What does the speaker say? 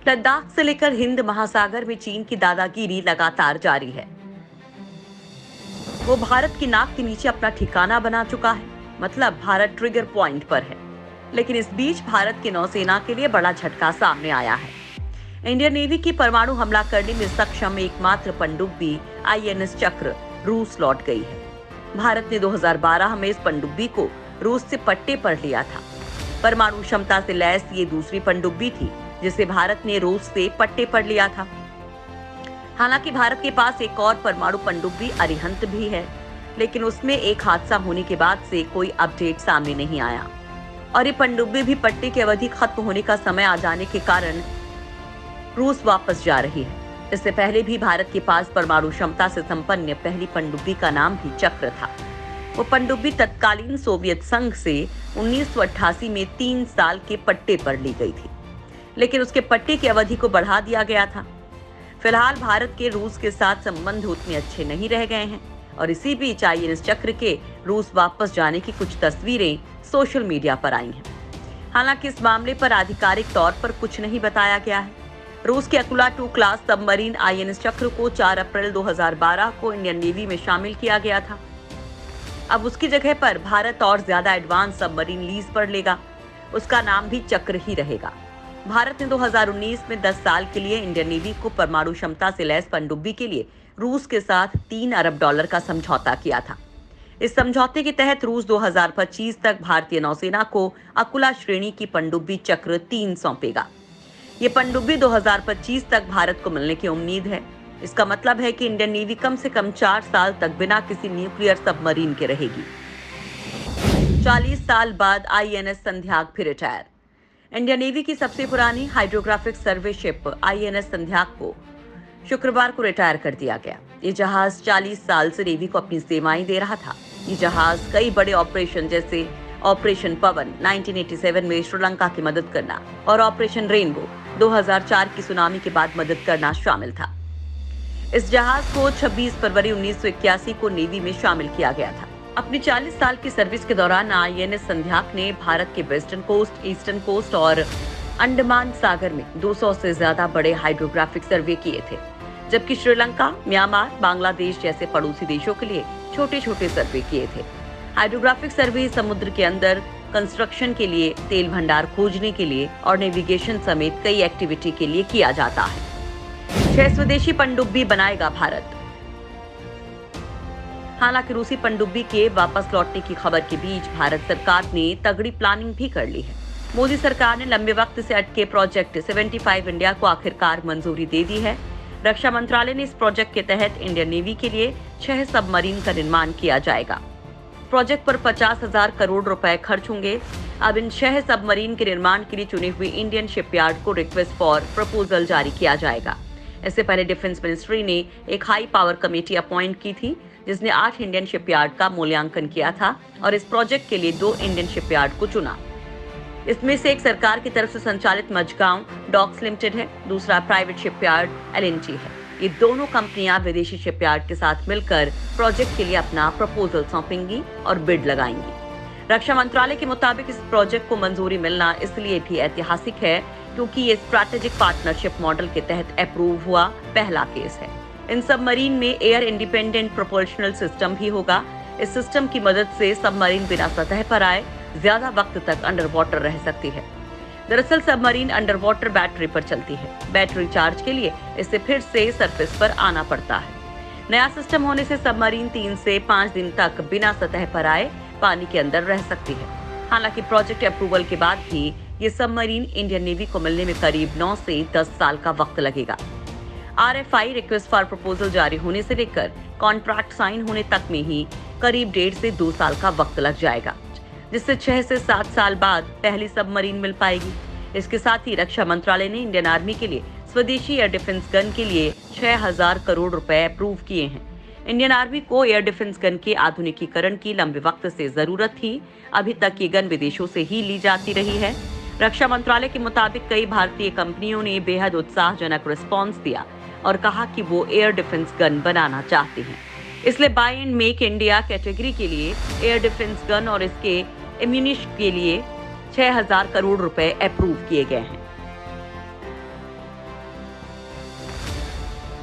लद्दाख से लेकर हिंद महासागर में चीन की दादागिरी लगातार जारी है। वो भारत की नाक के नीचे अपना ठिकाना बना चुका है, मतलब भारत ट्रिगर पॉइंट पर है। लेकिन इस बीच भारत की नौसेना के लिए बड़ा झटका सामने आया है। इंडियन नेवी की परमाणु हमला करने में सक्षम एकमात्र पनडुब्बी INS चक्र रूस लौट गई है। भारत ने 2012 में इस पनडुब्बी को रूस से पट्टे पर लिया था। परमाणु क्षमता से लैस ये दूसरी पनडुब्बी थी जिसे भारत ने रूस से पट्टे पर लिया था। हालांकि भारत के पास एक और परमाणु पनडुब्बी अरिहंत भी है, लेकिन उसमें एक हादसा होने के बाद से कोई अपडेट सामने नहीं आया और ये पनडुब्बी भी पट्टे की अवधि खत्म होने का समय आ जाने के कारण रूस वापस जा रही है। इससे पहले भी भारत के पास परमाणु क्षमता से संपन्न पहली पनडुब्बी का नाम भी चक्र था। वो पनडुब्बी तत्कालीन सोवियत संघ से 1988 में 3 साल के पट्टे पर ली गई थी, लेकिन उसके पट्टे की अवधि को बढ़ा दिया गया था। फिलहाल भारत के रूस के साथ संबंध उतने अच्छे नहीं रह गए हैं और इसी बीच INS चक्र के रूस वापस जाने की कुछ तस्वीरें सोशल मीडिया पर आई हैं। हालांकि इस मामले पर आधिकारिक तौर पर कुछ नहीं बताया गया है। रूस के अकुला 2 क्लास सबमरीन INS चक्र को 4 अप्रैल 2012 को इंडियन नेवी में शामिल किया गया था। अब उसकी जगह पर भारत और ज्यादा एडवांस सबमरीन लीज पर लेगा। उसका नाम भी चक्र ही रहेगा। भारत ने 2019 में 10 साल के लिए इंडियन नेवी को परमाणु क्षमता से लैस पनडुब्बी के लिए रूस के साथ $3 अरब का समझौता किया था। इस समझौते के तहत रूस 2025 तक भारतीय नौसेना को अकुला श्रेणी की पनडुब्बी चक्र 3 सौंपेगा। ये पनडुब्बी 2025 तक भारत को मिलने की उम्मीद है। इसका मतलब है कि इंडियन नेवी कम से कम 4 साल तक बिना किसी न्यूक्लियर सबमरीन के रहेगी। 40 साल बाद INS संध्याक फिर रिटायर। इंडियन नेवी की सबसे पुरानी हाइड्रोग्राफिक सर्वे शिप INS संध्याक को शुक्रवार को रिटायर कर दिया गया। ये जहाज 40 साल से नेवी को अपनी सेवाएं दे रहा था। ये जहाज कई बड़े ऑपरेशन जैसे ऑपरेशन पवन 1987 में श्रीलंका की मदद करना और ऑपरेशन रेनबो 2004 की सुनामी के बाद मदद करना शामिल था। इस जहाज को 26 फरवरी 1981 को नेवी में शामिल किया गया था। अपनी 40 साल की सर्विस के दौरान INS संध्याक ने भारत के वेस्टर्न कोस्ट, ईस्टर्न कोस्ट और अंडमान सागर में 200 से ज्यादा बड़े हाइड्रोग्राफिक सर्वे किए थे, जबकि श्रीलंका, म्यांमार, बांग्लादेश जैसे पड़ोसी देशों के लिए छोटे छोटे सर्वे किए थे। हाइड्रोग्राफिक सर्वे समुद्र के अंदर कंस्ट्रक्शन के लिए, तेल भंडार खोजने के लिए और नेविगेशन समेत कई एक्टिविटी के लिए किया जाता है। 6 स्वदेशी पनडुब्बी बनाएगा भारत। हालांकि रूसी पनडुब्बी के वापस लौटने की खबर के बीच भारत सरकार ने तगड़ी प्लानिंग भी कर ली है। मोदी सरकार ने लंबे वक्त से अटके प्रोजेक्ट 75 इंडिया को आखिरकार मंजूरी दे दी है। रक्षा मंत्रालय ने इस प्रोजेक्ट के तहत इंडियन नेवी के लिए 6 सबमरीन का निर्माण किया जाएगा। प्रोजेक्ट पर 50,000 करोड़ रुपए खर्च होंगे। अब इन 6 सबमरीन के निर्माण के लिए चुने हुए इंडियन शिपयार्ड को रिक्वेस्ट फॉर प्रपोजल जारी किया जाएगा। इससे पहले डिफेंस मिनिस्ट्री ने एक हाई पावर कमेटी अपॉइंट की थी, जिसने 8 इंडियन शिपयार्ड का मूल्यांकन किया था और इस प्रोजेक्ट के लिए 2 इंडियन शिपयार्ड को चुना। इसमें से एक सरकार की तरफ से संचालित मजगांव डॉक्स लिमिटेड है, दूसरा प्राइवेट शिपयार्ड LNT है। ये दोनों कंपनियां विदेशी शिपयार्ड के साथ मिलकर प्रोजेक्ट के लिए अपना प्रपोजल सौंपेंगी और बिड लगाएंगी। रक्षा मंत्रालय के मुताबिक इस प्रोजेक्ट को मंजूरी मिलना इसलिए भी ऐतिहासिक है क्योंकि ये स्ट्रैटेजिक पार्टनरशिप मॉडल के तहत अप्रूव हुआ पहला केस है। इन सबमरीन में एयर इंडिपेंडेंट प्रोपल्शनल सिस्टम भी होगा। इस सिस्टम की मदद से सबमरीन बिना सतह पर आए ज्यादा वक्त तक अंडर वाटर रह सकती है। दरअसल सबमरीन अंडर वाटर बैटरी पर चलती है। बैटरी चार्ज के लिए इसे फिर से सरफेस पर आना पड़ता है। नया सिस्टम होने से सबमरीन 3 से 5 दिन तक बिना सतह पर आए पानी के अंदर रह सकती है। हालांकि प्रोजेक्ट अप्रूवल के बाद भी ये सबमरीन इंडियन नेवी को मिलने में करीब 9 से 10 साल का वक्त लगेगा। RFI रिक्वेस्ट फॉर प्रपोजल जारी होने से लेकर कॉन्ट्रैक्ट साइन होने तक में ही करीब 1.5 से 2 साल का वक्त लग जाएगा, जिससे 6 से 7 साल बाद पहली सबमरीन मिल पाएगी। इसके साथ ही रक्षा मंत्रालय ने इंडियन आर्मी के लिए स्वदेशी एयर डिफेंस गन के लिए 6,000 करोड़ रुपए अप्रूव किए हैं। इंडियन आर्मी को एयर डिफेंस गन के आधुनिकीकरण की लंबे वक्त से जरूरत थी। अभी तक ये गन विदेशों से ही ली जाती रही है। रक्षा मंत्रालय के मुताबिक कई भारतीय कंपनियों ने बेहद उत्साहजनक रिस्पॉन्स दिया और कहा कि वो एयर डिफेंस गन बनाना चाहते हैं। इसलिए buy and make India category के लिए एयर डिफेंस गन और इसके एम्यूनिशन के लिए 6,000 करोड़ रुपए अप्रूव किए गए हैं।